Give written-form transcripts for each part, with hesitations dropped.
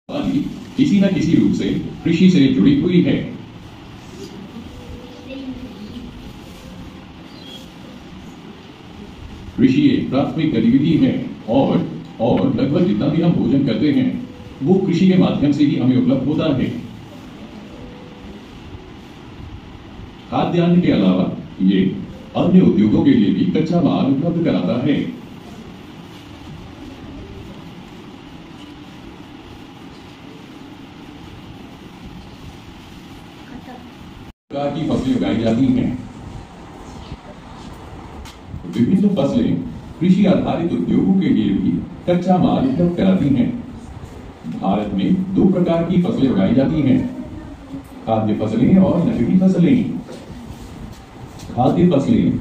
वाली किसी न किसी रूप से कृषि से जुड़ी हुई है। कृषि एक प्राथमिक गतिविधि है और लगभग जितना भी हम भोजन करते हैं वो कृषि के माध्यम से ही हमें उपलब्ध होता है। खाद्यान्न के अलावा ये अन्य उद्योगों के लिए भी कच्चा माल उपलब्ध कराता है। प्रकार की फसलें उगाई जाती हैं। विभिन्न फसलें कृषि आधारित उद्योगों के लिए भी कच्चा माल उपलब्ध कराती हैं। भारत में दो प्रकार की फसलें उगाई जाती हैं, खाद्य फसलें और नकदी फसलें। खाद्य फसलें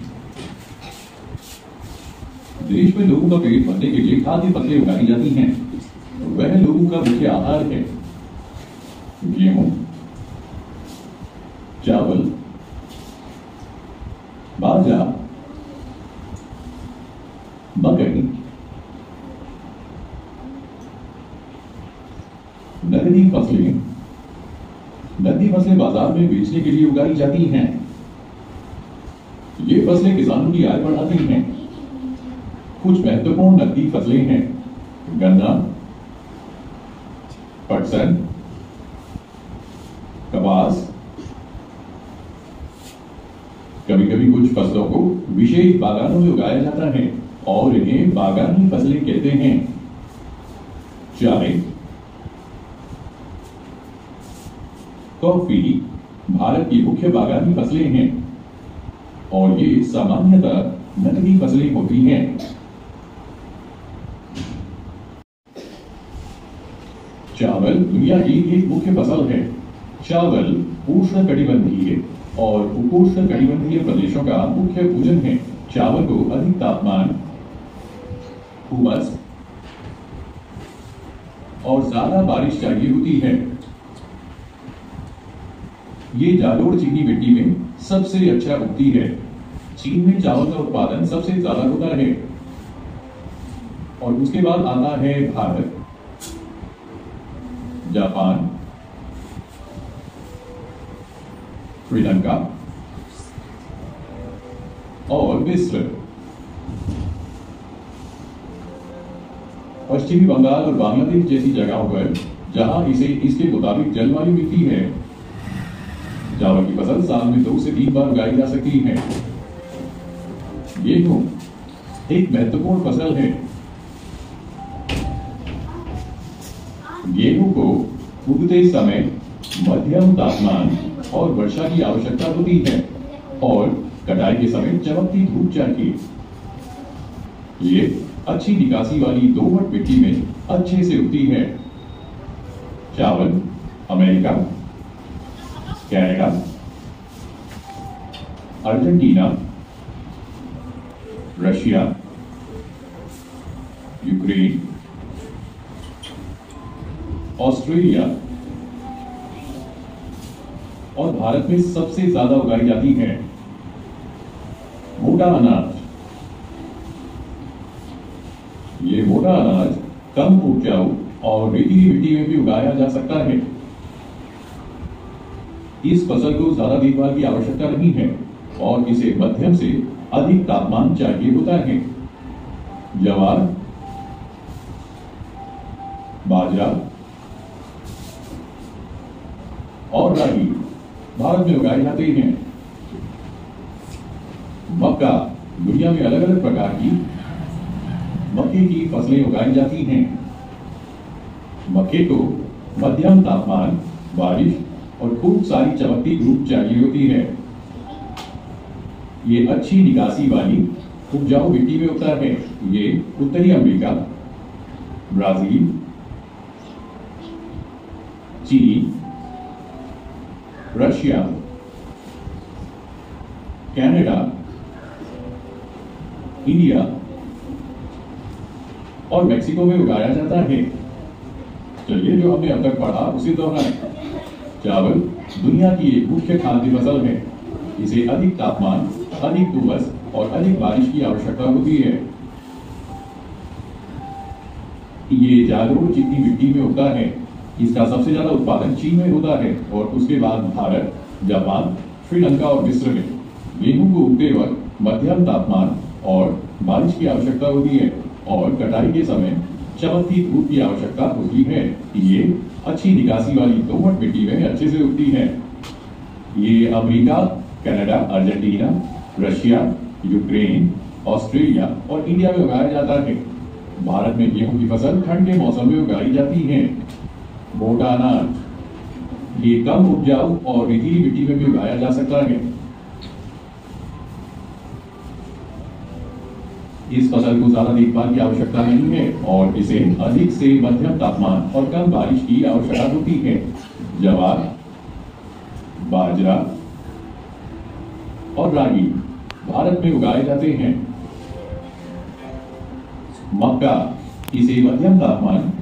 देश में लोगों का पेट भरने के लिए खाद्य फसलें उगाई जाती हैं। वह लोगों का मुख्य आहार है। गेहूं, चावल, बाजरा, मकई। नकदी फसलें बाजार में बेचने के लिए उगाई जाती हैं। ये फसलें किसानों की आय बढ़ाती हैं। कुछ महत्वपूर्ण नकदी फसलें हैं गन्ना, पटसन, कपास। कभी कभी कुछ फसलों को विशेष बागानों में उगाया जाता है और इन्हें बागानी फसलें कहते हैं। चाय, कॉफी भारत की मुख्य बागानी फसलें हैं और ये सामान्यतः नकदी फसलें होती हैं। चावल दुनिया की एक मुख्य फसल है। चावल उष्णकटिबंधीय और उपोष्णकटिबंधीय प्रदेशों का मुख्य भोजन है। चावल को अधिक तापमान, उमस और ज्यादा बारिश चाहिए होती है। ये जालोर चीनी मिट्टी में सबसे अच्छा उगती है। चीन में चावल का उत्पादन सबसे ज्यादा होता है और उसके बाद आता है भारत, जापान, श्रीलंका और मिस्र। पश्चिमी बंगाल और बांग्लादेश जैसी जगहों पर जहां इसके मुताबिक जलवायु मिलती है, चावल की फसल साल में 2 से 3 बार उगाई जा सकती है। गेहूं एक महत्वपूर्ण फसल है। गेहूं को उगते समय मध्यम तापमान और वर्षा की आवश्यकता होती है और कटाई के समय चमकती धूप चाहिए। ये अच्छी निकासी वाली दोमट मिट्टी में अच्छे से उगती है। चावल America, Canada, Argentina, Russia, Ukraine, Australia और भारत में सबसे ज्यादा उगाई जाती है। मोटा अनाज, ये मोटा अनाज कम उपजाऊ और रेतीली मिट्टी में भी उगाया जा सकता है। इस फसल को ज्यादा देखभाल की आवश्यकता नहीं है और इसे मध्यम से अधिक तापमान चाहिए होता है। ज्वार, बाजरा और रागी भारत में उगाए जाते हैं। मक्का, दुनिया में अलग अलग प्रकार की मक्के की फसलें उगाई जाती हैं। मक्के को मध्यम तापमान, बारिश और खूब सारी चमकती धूप चाहिए होती है। ये अच्छी निकासी वाली उपजाऊ मिट्टी में उगता है। ये उत्तरी अमेरिका, ब्राजील, चीन, रशिया, कनाडा, इंडिया और मेक्सिको में उगाया जाता है। चलिए जो हमने अब तक पढ़ा उसे दोहराएं। चावल दुनिया की एक मुख्य खाद्य फसल है। इसे अधिक तापमान, अधिक उमस और अधिक बारिश की आवश्यकता होती है। ये जालोर चिकनी मिट्टी में उगता है। इसका सबसे ज्यादा उत्पादन चीन में होता है और उसके बाद भारत, जापान, श्रीलंका और मिस्र में। गेहूं को उगते वक्त मध्यम तापमान और बारिश की आवश्यकता होती है और कटाई के समय चमकती धूप की आवश्यकता होती है। ये अच्छी निकासी वाली दोमट मिट्टी में अच्छे से उगती है। ये America, Canada, Argentina, Russia, Ukraine, Australia और इंडिया में उगाया जाता है। भारत में गेहूं की फसल ठंड के मौसम में उगाई जाती है। मोटा अनाज ये कम उपजाऊ और रेतीली मिट्टी में भी उगाया जा सकता है। इस फसल को ज्यादा देखभाल की आवश्यकता नहीं है और इसे अधिक से मध्यम तापमान और कम बारिश की आवश्यकता होती है। ज्वार, बाजरा और रागी भारत में उगाए जाते हैं। मक्का इसे मध्यम तापमान